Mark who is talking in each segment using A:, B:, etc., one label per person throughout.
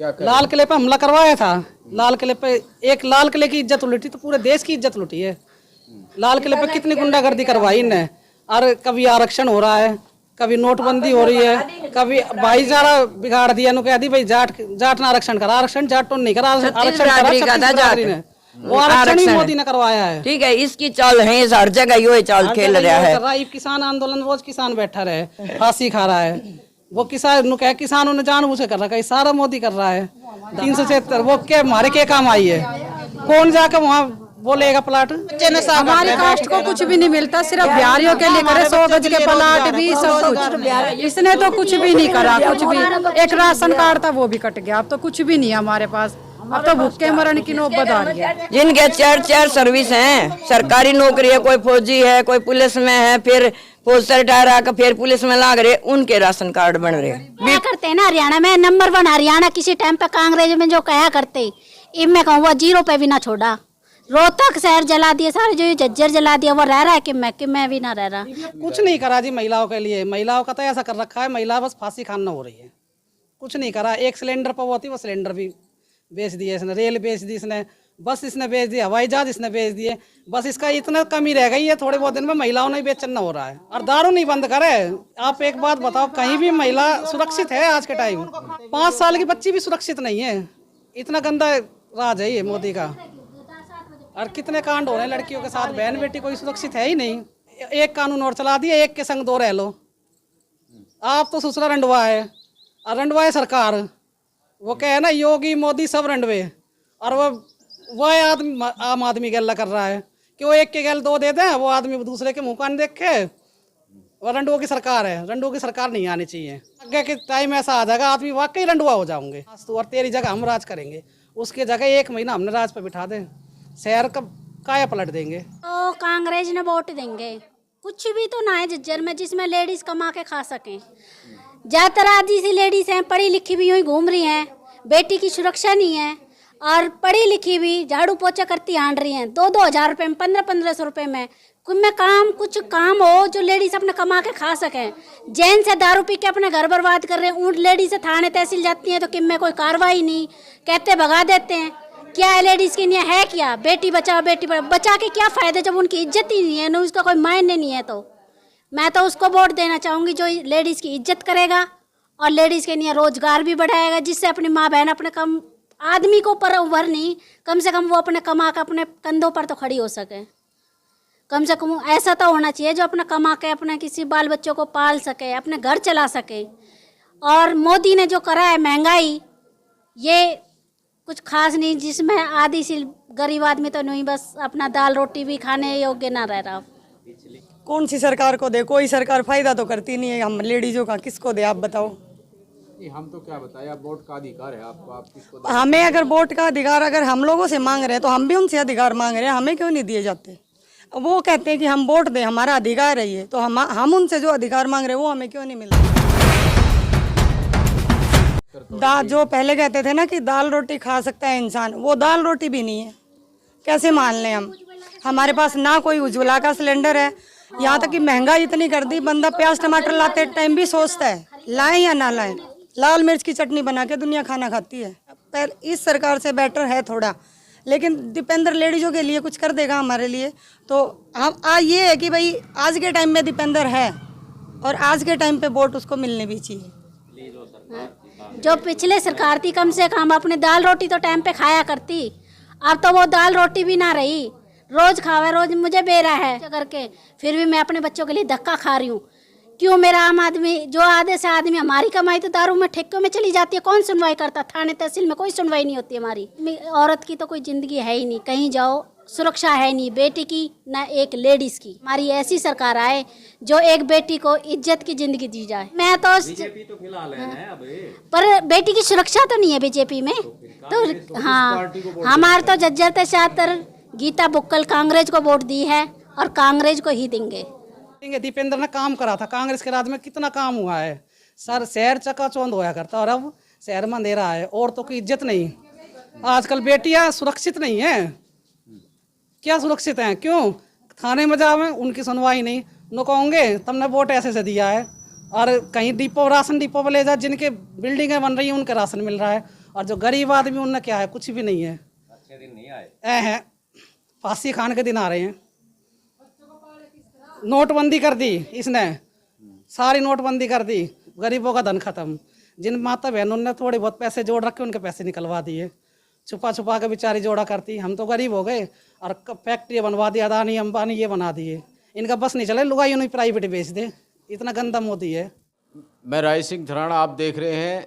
A: लाल किले पे हमला करवाया था। लाल किले पे एक लाल किले की इज्जत लुटी तो पूरे देश की इज्जत लुटी है। लाल किले पे कितनी गुंडागर्दी करवाई इनने। और कभी आरक्षण हो रहा है, कभी नोटबंदी हो रही है, कभी भाईचारा बिगाड़ दिया। नु कह दी भाई जाट ना आरक्षण करा, आरक्षण जाट तो नहीं करा, आरक्षण करा ने वो आरक्षण ही मोदी ने करवाया है।
B: ठीक है, इसकी चाल है, हर जगह यो चाल खेल रहा है।
A: किसान आंदोलन रोज किसान बैठा रहे, फांसी खा रहा है। वो किसानों ने जानबूझ के कर रखा है, सारा मोदी कर रहा है। 376 वो क्या हमारे क्या काम आई है? कौन जाकर वहाँ बोलेगा प्लाट?
C: हमारी कास्ट को कुछ भी नहीं मिलता, सिर्फ बिहारियों के लिए करे 100 गज के प्लाट भी सब कुछ। इसने तो कुछ भी नहीं करा, कुछ भी। एक राशन कार्ड था वो भी कट गया, अब तो कुछ भी नहीं है हमारे पास। अब तो भूखे मरण की नौबत आ रही है।
B: जिनके 4 सर्विस हैं, सरकारी नौकरी है, कोई फौजी है, कोई पुलिस में है, फिर फौज से रिटायर आकर फिर पुलिस में लाग रहे, उनके राशन कार्ड बन रहे
D: क्या करते हैं ना। हरियाणा में नंबर 1 हरियाणा किसी टाइम पे कांग्रेस में जो कहा करते, इनमें कहूँ वो 0 पे भी ना छोड़ा। रोहतक शहर जला दिए, सारे जो झज्जर जला दिया, वो रह रहा है कि मैं भी ना रह रहा।
A: कुछ नहीं करा जी महिलाओं के लिए। महिलाओं का तो ऐसा कर रखा है, महिला बस फांसी खाना हो रही है, कुछ नहीं करा। एक सिलेंडर पर वो थी, वो सिलेंडर भी बेच दिए इसने, रेल बेच दी इसने, बस इसने बेच दी, हवाई जहाज इसने बेच दिए। बस इसका इतना कमी रह गई है, थोड़े बहुत दिन में महिलाओं ने बेचना हो रहा है। और दारू नहीं बंद करे। आप एक बात बताओ, कहीं भी महिला सुरक्षित है आज के टाइम? 5 साल की बच्ची भी सुरक्षित नहीं है। इतना गंदा राज है ये मोदी का। और कितने कांड हो रहे हैं लड़कियों के साथ, बहन बेटी कोई सुरक्षित है ही नहीं। एक कानून और चला दिया, एक के संग 2 रह लो। आप तो ससुरा रंडवा है और रंडवा है सरकार। वो क्या है ना, योगी मोदी सब रंडवे। और वह आदमी आम आदमी गैला कर रहा है कि वो एक के गैल 2 दे दें, वो आदमी दूसरे के मुँह कान देख के। वो रंडुओं की सरकार है, रंडुओं की सरकार नहीं आनी चाहिए। आगे के टाइम ऐसा आ जाएगा, आदमी वाकई रंडुआ हो जाओगे। और तेरी जगह हम राज करेंगे, उसके जगह 1 महीना हमने राज पे बिठा दें, शहर का काया पलट देंगे।
D: तो कांग्रेस ने वोट देंगे। कुछ भी तो ना है झज्जर में जिसमें लेडीज कमा के खा सकें। ज्यादातर आधी सी लेडीज हैं, पढ़ी लिखी भी यूँ घूम रही हैं, बेटी की सुरक्षा नहीं है। और पढ़ी लिखी भी झाड़ू पोछा करती हांड रही हैं 2-2 हज़ार रुपये में, 1500-1500 रुपये में। कुछ काम हो जो लेडीज अपने कमा के खा सकें। जैन से दारू पी के अपने घर बर्बाद कर रहे हैं। ऊँट लेडीज से थाने तहसील जाती हैं तो किम में कोई कार्रवाई नहीं, कहते भगा देते हैं। क्या है लेडीज के लिए है क्या? बेटी बचाओ बेटी पढ़ाओ, बचा के क्या फायदा जब उनकी इज्जत ही नहीं है ना, उसका कोई मायने नहीं है। तो मैं तो उसको वोट देना चाहूँगी जो लेडीज़ की इज्जत करेगा और लेडीज़ के लिए रोजगार भी बढ़ाएगा, जिससे अपनी माँ बहन अपने कम आदमी को ऊपर उभर नहीं, कम से कम वो अपने कमा के अपने कंधों पर तो खड़ी हो सके। कम से कम ऐसा तो होना चाहिए जो अपना कमा के अपने किसी बाल बच्चों को पाल सके, अपने घर चला सके। और मोदी ने जो करा है महंगाई, ये कुछ खास नहीं, जिसमें आधी सी गरीब आदमी तो नहीं, बस अपना दाल रोटी भी खाने योग्य ना रह रहा।
C: कौन सी सरकार को दे? कोई सरकार फायदा तो करती नहीं है। हम लेडीजों का किसको दे, आप बताओ।
E: हम तो क्या बताएं, आप वोट का अधिकार है आपको, आप किसको दे?
C: हमें अगर वोट का अधिकार अगर हम लोगों से मांग रहे हैं तो हम भी उनसे अधिकार मांग रहे हैं, हमें क्यों नहीं दिए जाते? वो कहते हैं कि हम वोट दें, हमारा अधिकार है ये, तो हम उनसे जो अधिकार मांग रहे हैं वो हमें क्यों नहीं मिल रहा? जो पहले कहते थे ना कि दाल रोटी खा सकता है इंसान, वो दाल रोटी भी नहीं है। कैसे मान लें हम? हमारे पास ना कोई उज्ज्वला का सिलेंडर है। यहाँ तक कि महंगाई इतनी कर दी, बंदा प्याज टमाटर लाते टाइम भी सोचता है लाएं या ना लाएं। लाल मिर्च की चटनी बना के दुनिया खाना खाती है। पर इस सरकार से बेटर है थोड़ा, लेकिन दीपेंद्र लेडीजों के लिए कुछ कर देगा हमारे लिए। तो हम ये है कि भाई आज के टाइम में दीपेंद्र है और आज के टाइम पे वोट उसको मिलने भी चाहिए।
D: जो पिछले सरकार थी कम से कम अपने दाल रोटी तो टाइम पे खाया करती। अब तो वो दाल रोटी भी ना रही, रोज खावे, रोज मुझे बेरा है करके, फिर भी मैं अपने बच्चों के लिए धक्का खा रही हूँ। क्यों? मेरा आम आदमी जो आधे से आदमी, हमारी कमाई तो दारू में ठेकों में चली जाती है। कौन सुनवाई करता? थाने तहसील में कोई सुनवाई नहीं होती हमारी। औरत की तो कोई जिंदगी है ही नहीं, कहीं जाओ सुरक्षा है नहीं, बेटी की ना एक लेडीज की। हमारी ऐसी सरकार आए जो एक बेटी को इज्जत की जिंदगी दी जाए। मैं तो बीजेपी तो फिलहाल है अब, पर बेटी की सुरक्षा तो नहीं है बीजेपी में। तो हाँ, हमारे तो झज्जर से 76 गीता बुक्कल कांग्रेस को वोट दी है और कांग्रेस को ही देंगे।
A: दीपेंद्र ने काम करा था, कांग्रेस के राज में कितना काम हुआ है सर। शहर चकाचौंध होया करता और अब शहर में अंधेरा है, औरतों की इज्जत नहीं। आजकल बेटियां सुरक्षित नहीं है। क्या सुरक्षित हैं? क्यों? थाने में जावे उनकी सुनवाई नहीं, नो कहोगे तुमने वोट ऐसे से दिया है। और कहीं डिपो राशन डिपो पर ले जा, जिनके बिल्डिंगें बन रही हैं उनके राशन मिल रहा है। और जो गरीब आदमी उनने क्या है, कुछ भी नहीं है।
F: अच्छे दिन नहीं आए।
A: हैं फांसी खाने के दिन आ रहे हैं। नोटबंदी कर दी इसने, सारी नोटबंदी कर दी, गरीबों का धन खत्म। जिन माता बहनों ने थोड़े बहुत पैसे जोड़ रखे उनके पैसे निकलवा दिए, छुपा छुपा के बेचारी जोड़ा करती। हम तो गरीब हो गए और फैक्ट्री बनवा दी, अदानी अंबानी ये बना दिए। इनका बस नहीं चले, लुगाई उन्हें प्राइवेट बेच दे, इतना गंदा मोदी है।
E: मैं राय सिंह थराना, आप देख रहे हैं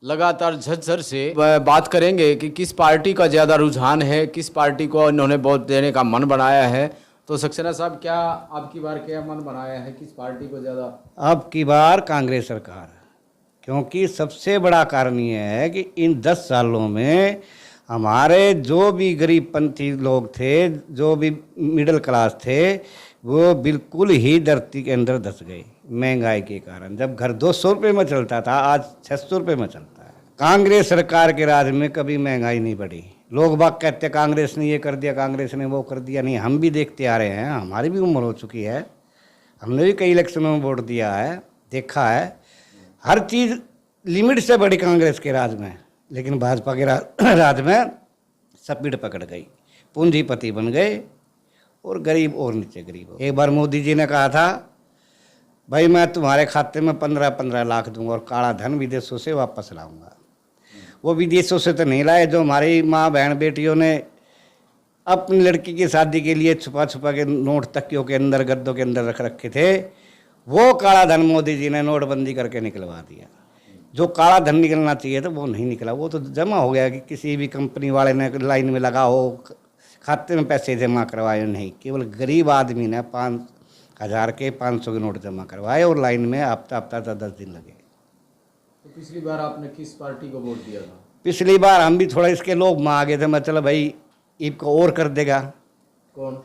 E: लगातार झज्जर से बात करेंगे कि किस पार्टी का ज़्यादा रुझान है, किस पार्टी को इन्होंने वोट देने का मन बनाया है। तो सक्सेना साहब, क्या आपकी बार क्या मन बनाया है, किस पार्टी को ज़्यादा?
G: अब की बार कांग्रेस सरकार, क्योंकि सबसे बड़ा कारण ये है कि इन 10 सालों में हमारे जो भी गरीबपंथी लोग थे, जो भी मिडिल क्लास थे, वो बिल्कुल ही धरती के अंदर धंस गए महंगाई के कारण। जब घर 200 रुपये में चलता था, आज 600 रुपये में चलता है। कांग्रेस सरकार के राज में कभी महंगाई नहीं बढ़ी। लोग बाग कहते हैं कांग्रेस ने ये कर दिया, कांग्रेस ने वो कर दिया। नहीं, हम भी देखते आ रहे हैं, हमारी भी उम्र हो चुकी है, हमने भी कई इलेक्शनों में वोट दिया है, देखा है। हर चीज़ लिमिट से बढ़ी कांग्रेस के राज में, लेकिन भाजपा के राज में स्पीड पकड़ गई, पूंजीपति बन गए और गरीब और नीचे गरीब हो। एक बार मोदी जी ने कहा था, भाई मैं तुम्हारे खाते में 15-15 लाख दूंगा और काला धन विदेशों से वापस लाऊंगा। वो विदेशों से तो नहीं लाए, जो हमारी माँ बहन बेटियों ने अपनी लड़की की शादी के लिए छुपा छुपा के नोट तकियों के अंदर, गद्दों के अंदर रख रखे थे, वो काला धन मोदी जी ने नोटबंदी करके निकलवा दिया। जो काला धन निकलना चाहिए था वो नहीं निकला, वो तो जमा हो गया कि किसी भी कंपनी वाले ने लाइन में लगा हो, खाते में पैसे जमा करवाए। नहीं, केवल गरीब आदमी ने 5,000 के 500 के नोट जमा करवाए और लाइन में हफ्ता 10 दिन लगे।
E: तो पिछली बार आपने किस पार्टी को वोट दिया था?
G: पिछली बार हम भी थोड़ा इसके लोग में आ गए थे, मैं चलो भाई इनको और कर देगा।
E: कौन?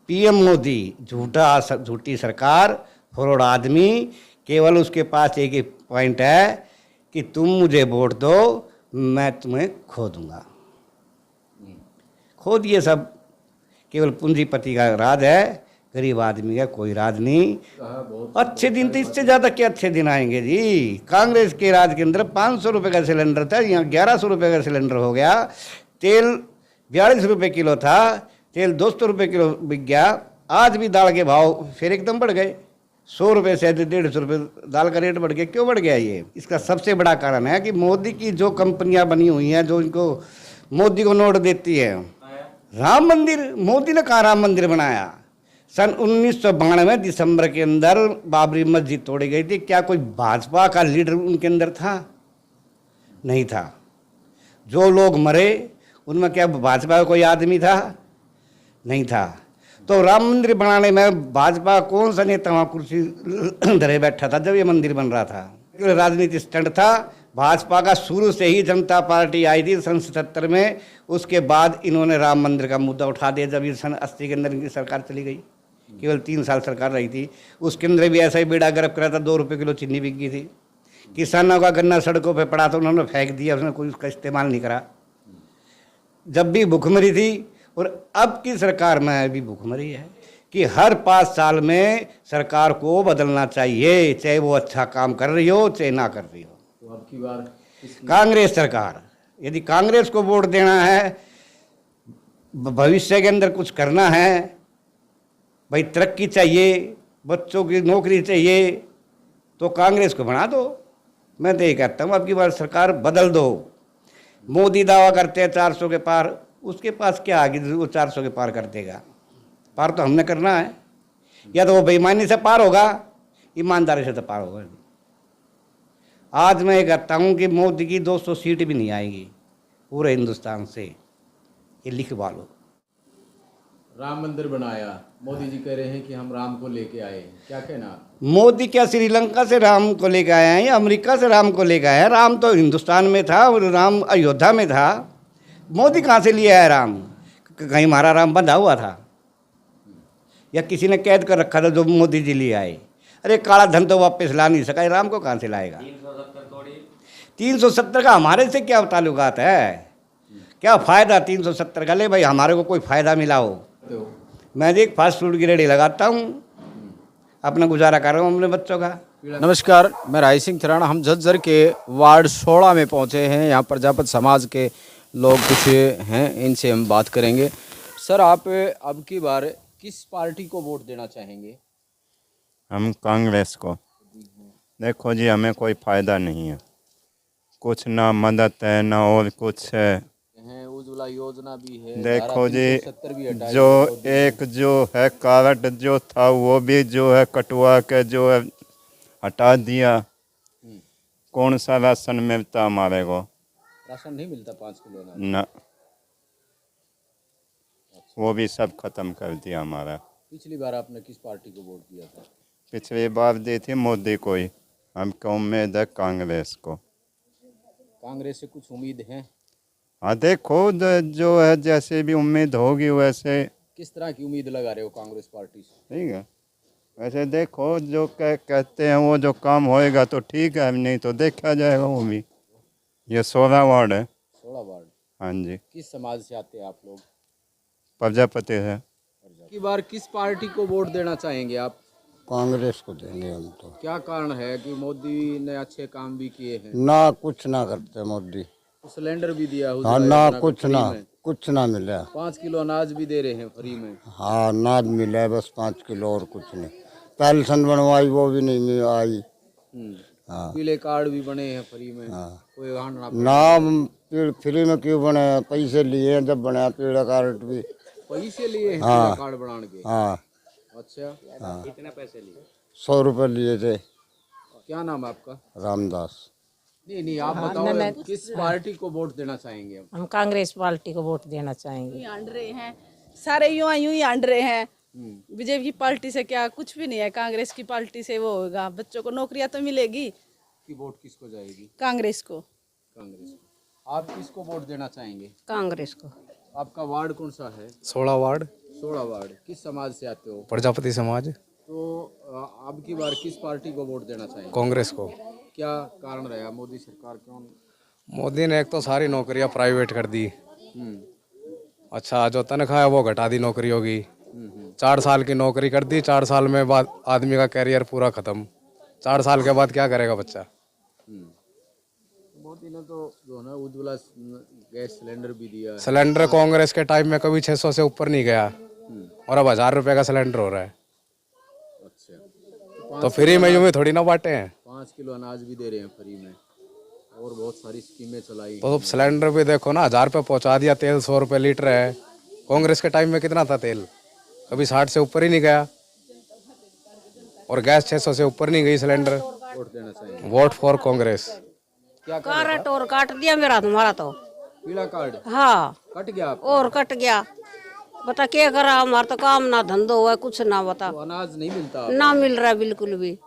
G: पीएम मोदी, झूठी सरकार, फरोड़ आदमी। केवल उसके पास एक ही पॉइंट है कि तुम मुझे वोट दो, मैं तुम्हें खो दूंगा। खो दिए सब, केवल पूंजीपति का राज है, गरीब आदमी का कोई राज नहीं। अच्छे दिन तो इससे ज़्यादा क्या अच्छे दिन आएंगे जी। कांग्रेस के राज के अंदर 500 रुपये का सिलेंडर था, यहाँ 1100 रुपये का सिलेंडर हो गया। तेल 42 रुपये किलो था, तेल 200 रुपये किलो बिक गया। आज भी दाल के भाव फिर एकदम बढ़ गए, 100 रुपये से 150 रुपये दाल का रेट बढ़ गया। क्यों बढ़ गया ये? इसका सबसे बड़ा कारण है कि मोदी की जो कंपनियां बनी हुई हैं, जो इनको मोदी को नोट देती है। राम मंदिर, मोदी ने कहाँ राम मंदिर बनाया? सन 1992 दिसंबर के अंदर बाबरी मस्जिद तोड़ी गई थी। क्या कोई भाजपा का लीडर उनके अंदर था? नहीं था। जो लोग मरे उनमें क्या भाजपा का कोई आदमी था? नहीं था। तो राम मंदिर बनाने में भाजपा कौन सा नेता वहाँ कुर्सी धरे बैठा था जब ये मंदिर बन रहा था? राजनीतिक स्टंट था। भाजपा का शुरू से ही जनता पार्टी आई थी सन 77 में, उसके बाद इन्होंने राम मंदिर का मुद्दा उठा दिया जब ये सन 80 के अंदर इनकी सरकार चली गई। केवल 3 साल सरकार रही थी, उसके अंदर भी ऐसा ही बेड़ा गर्क करा था। 2 रुपये किलो चीनी बिक गई थी। किसानों का गन्ना सड़कों पे पड़ा था, उन्होंने फेंक दिया, उसने कोई उसका इस्तेमाल नहीं करा। जब भी भूखमरी थी और अब की सरकार में भी भूखमरी है कि हर 5 साल में सरकार को बदलना चाहिए, चाहे वो अच्छा काम कर रही हो चाहे ना कर रही हो।
E: तो अब की बार
G: कांग्रेस सरकार, यदि कांग्रेस को वोट देना है, भविष्य के अंदर कुछ करना है, भाई तरक्की चाहिए, बच्चों की नौकरी चाहिए, तो कांग्रेस को बना दो। मैं तो ये कहता हूँ अब की बार सरकार बदल दो। मोदी दावा करते हैं 400 के पार, उसके पास क्या आगे वो 400 के पार कर देगा? पार तो हमने करना है। या तो वो बेईमानी से पार होगा, ईमानदारी से तो पार होगा। आज मैं ये कहता हूँ कि मोदी की 200 सीट भी नहीं आएगी पूरे हिंदुस्तान से, ये लिखवा लो।
E: राम मंदिर बनाया, मोदी जी कह रहे हैं कि हम राम को लेके आए, क्या कहना?
G: मोदी क्या श्रीलंका से राम को लेकर आए हैं या अमेरिका से राम को लेकर आए हैं? राम तो हिंदुस्तान में था और राम अयोध्या में था। मोदी कहाँ से लिया है राम? कहीं हमारा राम बंधा हुआ था या किसी ने कैद कर रखा था जो मोदी जी ले आए? अरे काला धन तो वापस ला नहीं सका, राम को कहाँ से लाएगा? 370 का हमारे से क्या ताल्लुकात है? क्या फ़ायदा 370 का? ले भाई हमारे को कोई फ़ायदा मिला हो। मैं एक फास्ट फूड की रेडी लगाता हूँ, अपना गुजारा कर रहा हूँ अपने बच्चों का।
E: नमस्कार, मैं राय सिंह थराना। हम झज्जर के वार्ड 16 में पहुंचे हैं। यहाँ प्रजापत समाज के लोग कुछ हैं, इनसे हम बात करेंगे। सर, आप अब की बार किस पार्टी को वोट देना चाहेंगे?
F: हम कांग्रेस को। देखो जी, हमें कोई फ़ायदा नहीं है, कुछ ना मदद है ना और कुछ है।
E: उज्ज्वला योजना भी है,
F: देखो जी,
E: 370 भी हटा
F: जो
E: दी।
F: एक जो है कार्ड जो था वो भी जो है कटवा के जो है हटा दिया। कौन सा राशन मिलता हमारे को?
E: राशन नहीं मिलता 5 किलो अनाज।
F: ना, वो भी सब खत्म कर दिया हमारा।
E: पिछली बार आपने किस पार्टी को वोट दिया था?
F: पिछली बार दी थी मोदी को ही। हमको उम्मीद है कांग्रेस को।
E: कांग्रेस से कुछ उम्मीद है?
F: हाँ, देखो जो है जैसे भी उम्मीद होगी वैसे।
E: किस तरह की उम्मीद लगा रहे हो कांग्रेस पार्टी से?
F: ठीक है, वैसे देखो जो कहते हैं वो जो काम होएगा तो ठीक है, नहीं तो देखा जाएगा वो भी। ये 16 वार्ड है।
E: 16 वार्ड।
F: हाँ जी।
E: किस समाज से आते हैं आप लोग?
F: प्रजापति है।
E: की बार किस पार्टी को वोट देना चाहेंगे आप?
H: कांग्रेस को देंगे हम तो।
E: क्या कारण है कि मोदी ने अच्छे काम भी किए हैं?
H: ना कुछ ना करते मोदी।
E: सिलेंडर भी दिया
H: हाँ,
E: उज्ज्वला
H: ना
E: योजना
H: कुछ
E: फ्री
H: ना
E: में।
H: कुछ ना मिला।
E: 5 किलो अनाज भी दे रहे हैं फ्री में।
H: हाँ, अनाज मिला है बस 5 किलो और कुछ नहीं। पेंशन बनवाई वो भी नहीं आई। हाँ,
E: पीले कार्ड भी बने हैं फ्री में।
H: हाँ।
E: कोई वाहन ना
H: ना फ्री में क्यों बने? पैसे लिए हैं जब बना पीला कार्ड भी।
E: पैसे लिए हैं
H: हाँ।
E: पीला कार्ड बनाने के?
H: हाँ,
E: अच्छा,
H: हाँ।
E: कितने पैसे लिए?
H: 100 रुपये लिए थे।
E: क्या नाम है आपका?
H: रामदास।
E: नहीं, आप बताओ किस पार्टी को वोट देना चाहेंगे?
I: हम कांग्रेस पार्टी को वोट देना चाहेंगे।
J: आंड रहे हैं सारे यूं ही आंड रहे हैं। बीजेपी की पार्टी से क्या कुछ भी नहीं है, कांग्रेस की पार्टी से वो होगा, बच्चों को नौकरियां तो मिलेगी।
E: कि वोट किसको जाएगी?
J: कांग्रेस को।
E: कांग्रेस को। आप किसको वोट देना चाहेंगे?
I: कांग्रेस को।
E: आपका वार्ड कौन सा है?
K: 16 वार्ड।
E: 16 वार्ड। किस समाज से आते हो?
K: प्रजापति समाज।
E: तो अब की बार किस पार्टी को वोट देना चाहेंगे?
K: कांग्रेस को।
E: क्या कारण रहा? मोदी सरकार क्यों?
K: मोदी ने एक तो सारी नौकरियां प्राइवेट कर दी। अच्छा, जो तनख्वाह है वो घटा दी नौकरियों की। 4 साल की नौकरी कर दी, 4 साल में बाद आदमी का कैरियर पूरा खत्म। 4 साल के बाद क्या करेगा बच्चा?
E: मोदी ने तो जो है उज्ज्वला गैस सिलेंडर भी दिया है।
K: सिलेंडर कांग्रेस के टाइम में कभी 600 से ऊपर नहीं गया और अब 1000 रुपये का सिलेंडर हो रहा है।
E: अच्छा,
K: तो फ्री में यूं ही थोड़ी ना बांटे हैं।
E: 5 किलो अनाज भी दे रहे हैं फ्री में और बहुत सारी स्कीमें चलाई।
K: तो सिलेंडर भी देखो ना, 1000 रुपये पहुँचा दिया। तेल 100 रुपये लीटर है। कांग्रेस के टाइम में कितना था तेल? कभी 60 से ऊपर ही नहीं गया और गैस 600 से ऊपर नहीं गई सिलेंडर।
E: वोट देना चाहिए।
K: Vote for Congress.
E: क्या
I: कार्ड और काट दिया मेरा तुम्हारा तो।
E: पीला कार्ड
I: हाँ,
E: कट गया आपका?
I: और कट गया। बता क्या करा, हमारा तो काम ना धंधो हुआ कुछ ना। बता,
E: तो अनाज नहीं मिलता?
I: ना मिल रहा बिल्कुल भी।